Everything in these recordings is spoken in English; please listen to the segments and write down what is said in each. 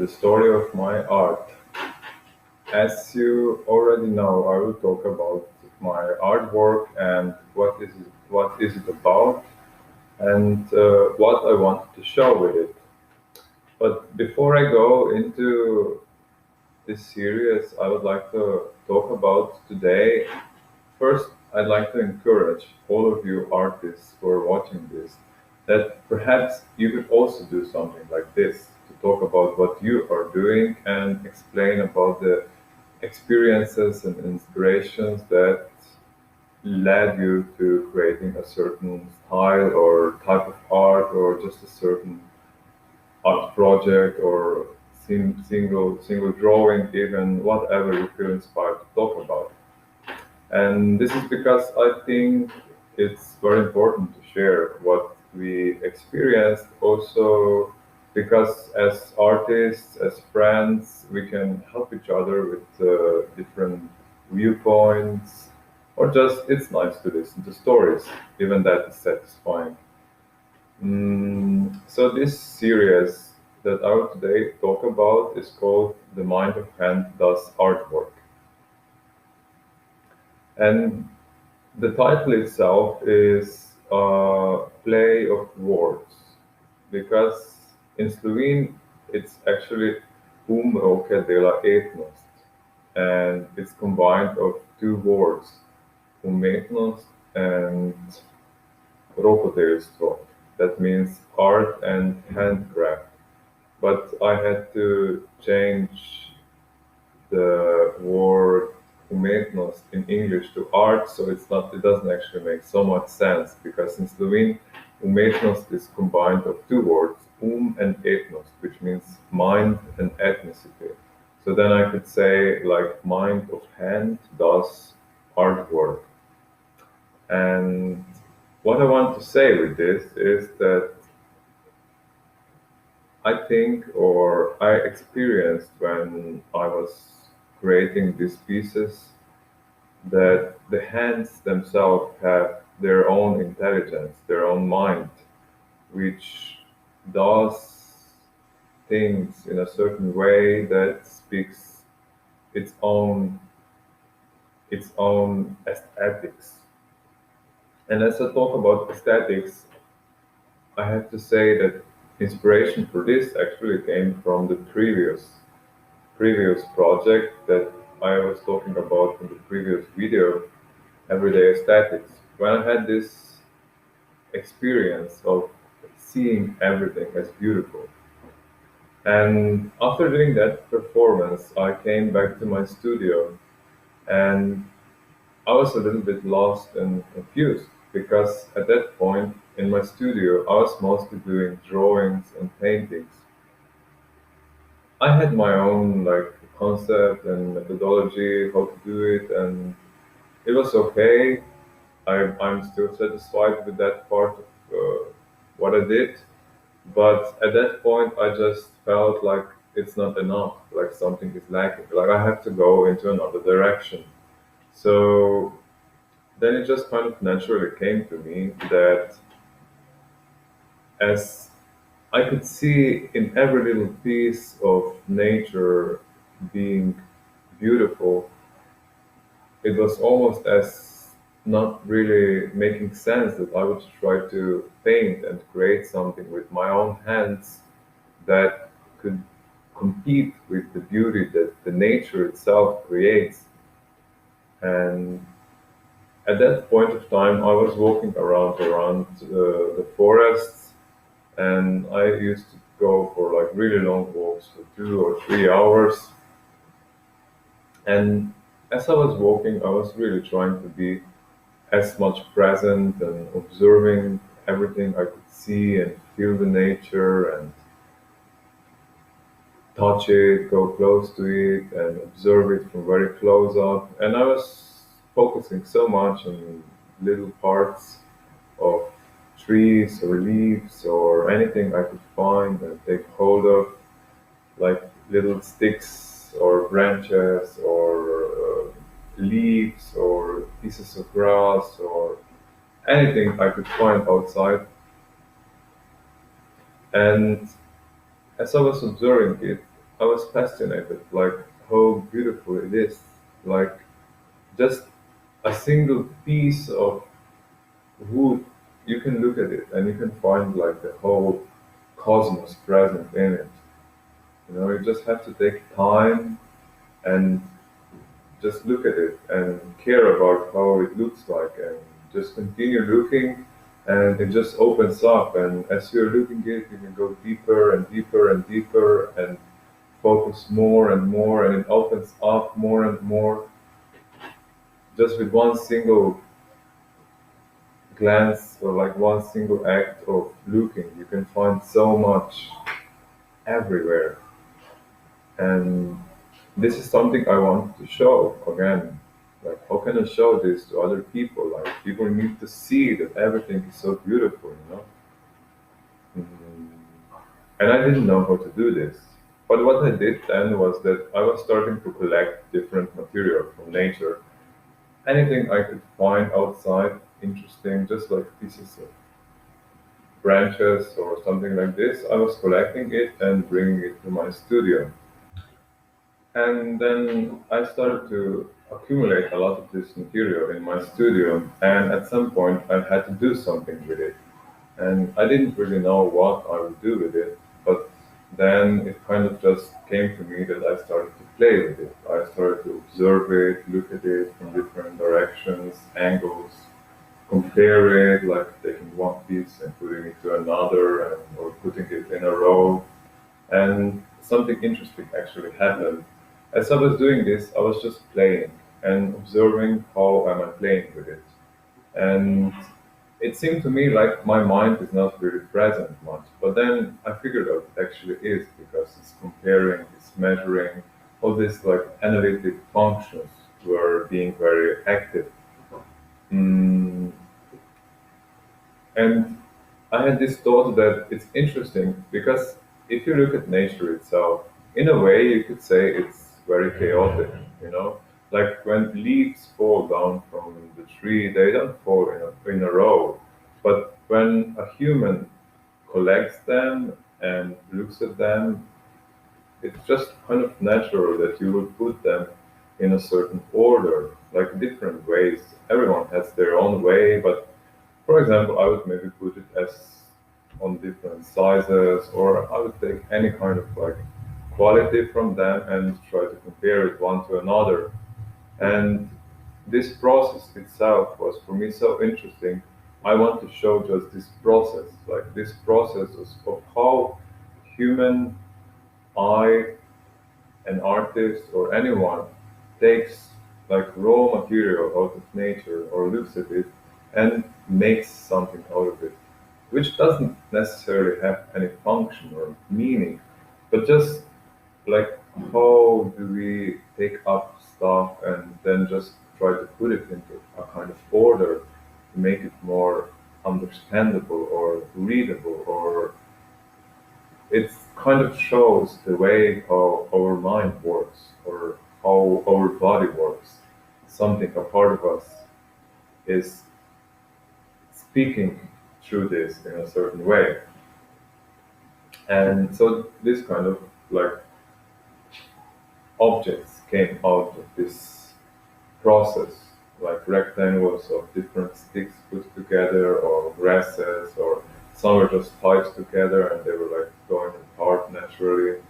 the story of my art. As you already know, I will talk about my artwork and what is it about, and what I wanted to show with it. But before I go into this series, I would like to talk about today. First, I'd like to encourage all of you artists who are watching this that perhaps you could also do something like this to talk about what you are doing and explain about the experiences and inspirations that led you to creating a certain style or type of art or just a certain art project or single drawing, even whatever you feel inspired to talk about. And this is because I think it's very important to share what we experienced, also because as artists, as friends, we can help each other with different viewpoints, or just it's nice to listen to stories, even that is satisfying. So this series that I will today talk about is called The Mind of Hand Does Artwork. And the title itself is a play of words because in Slovene it's actually roke dela etnost, and it's combined of two words, umetnost and rokodelstvo. That means art and handcraft. But I had to change the word umetnost in English to art, so it doesn't actually make so much sense because in Slovene umetnost is combined of two words, and etnost, which means mind and ethnicity. So then I could say like mind of hand does artwork. And what I want to say with this is that I think or I experienced when I was creating these pieces that the hands themselves have their own intelligence, their own mind, which does things in a certain way that speaks its own its own aesthetics. And as I talk about aesthetics, I have to say that inspiration for this actually came from the previous project that I was talking about in the previous video, Everyday Aesthetics. When I had this experience of seeing everything as beautiful. And after doing that performance, I came back to my studio and I was a little bit lost and confused because at that point in my studio, I was mostly doing drawings and paintings. I had my own like concept and methodology how to do it, and it was okay. I'm still satisfied with that part of what I did, but at that point, I just felt like it's not enough, like something is lacking, like I have to go into another direction. So then it just kind of naturally came to me that as I could see in every little piece of nature being beautiful, it was almost as not really making sense that I would try to paint and create something with my own hands that could compete with the beauty that the nature itself creates. And at that point of time, I was walking around the forests, and I used to go for like really long walks for 2 or 3 hours. And as I was walking, I was really trying to be as much present and observing everything I could see and feel the nature and touch it, go close to it, and observe it from very close up. And I was focusing so much on little parts of trees or leaves or anything I could find and take hold of, like little sticks or branches or leaves or pieces of grass or anything I could find outside. And as I was observing it, I was fascinated, like how beautiful it is. Like just a single piece of wood, you can look at it and you can find like the whole cosmos present in it. You know, you just have to take time and just look at it and care about how it looks like and just continue looking and it just opens up and as you're looking at it you can go deeper and deeper and deeper and focus more and more and it opens up more and more just with one single glance or like one single act of looking you can find so much everywhere and this is something I want to show again. Like, how can I show this to other people? Like, people need to see that everything is so beautiful, you know? Mm. And I didn't know how to do this. But what I did then was that I was starting to collect different material from nature. Anything I could find outside interesting, just like pieces of branches or something like this, I was collecting it and bringing it to my studio. And then I started to accumulate a lot of this material in my studio. And at some point, I had to do something with it. And I didn't really know what I would do with it. But then it kind of just came to me that I started to play with it. I started to observe it, look at it from different directions, angles, compare it, like taking one piece and putting it to another, or putting it in a row and something interesting actually happened. As I was doing this, I was just playing and observing how am I playing with it. And it seemed to me like my mind is not really present much. But then I figured out it actually is because it's comparing, it's measuring, all these like analytic functions were being very active. Mm, and I had this thought that it's interesting because if you look at nature itself, in a way you could say it's very chaotic, you know? Like when leaves fall down from the tree, they don't fall in a row. But when a human collects them and looks at them, it's just kind of natural that you would put them in a certain order, like different ways. Everyone has their own way, but for example, I would maybe put it as on different sizes, or I would take any kind of like quality from them and try to compare it one to another. And this process itself was for me so interesting. I want to show just this process, like this process of how human eye, an artist, or anyone takes like raw material out of nature or looks at it and makes something out of it, which doesn't necessarily have any function or meaning, but just like how do we take up stuff and then just try to put it into a kind of order to make it more understandable or readable or it kind of shows the way how our mind works or how our body works. Something, a part of us, is speaking through this in a certain way. And so this kind of like objects came out of this process, like rectangles of different sticks put together or grasses or some were just tied together and they were like going apart naturally.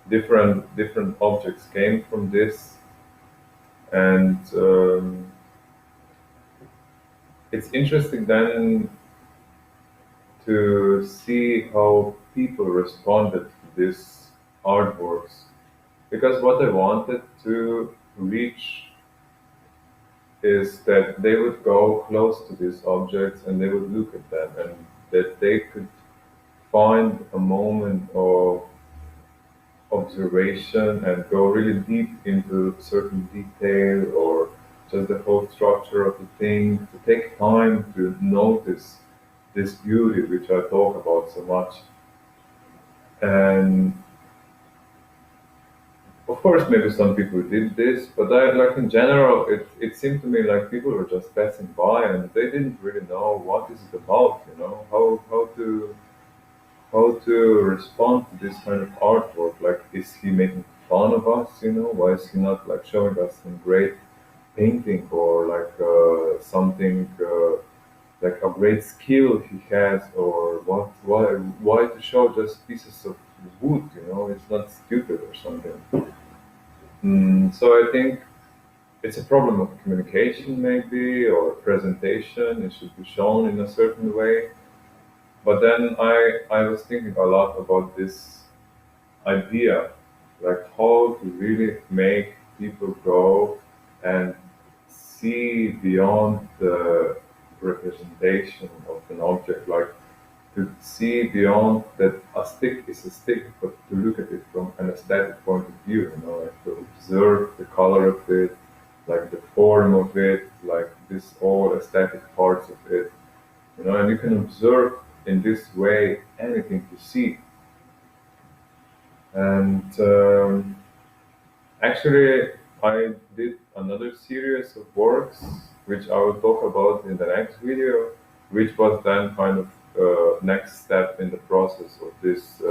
Different objects came from this and it's interesting then to see how people responded to these artworks because what I wanted to reach is that they would go close to these objects and they would look at them and that they could find a moment of observation and go really deep into certain detail or just the whole structure of the thing, to take time to notice this beauty which I talk about so much. And of course, maybe some people did this, but I like in general, it seemed to me like people were just passing by and they didn't really know what is it about, you know, how to. how to respond to this kind of artwork. Like, is he making fun of us? Why is he not like showing us some great painting or like something like a great skill he has, or what? Why to show just pieces of wood? It's not stupid or something. So I think it's a problem of communication, maybe, or presentation. It should be shown in a certain way. But then I was thinking a lot about this idea, like how to really make people go and see beyond the representation of an object, like to see beyond that a stick is a stick, but to look at it from an aesthetic point of view, like to observe the color of it, like the form of it, like this all aesthetic parts of it, and you can observe in this way anything you see. And actually, I did another series of works, which I will talk about in the next video, which was then kind of next step in the process of this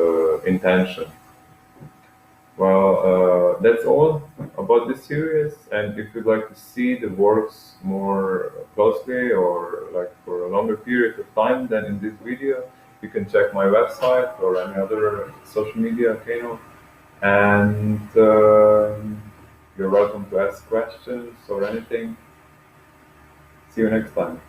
intention. Well, that's all about this series. And if you'd like to see the works more closely or like for a longer period of time than in this video, you can check my website or any other social media channel. And you're welcome to ask questions or anything. See you next time.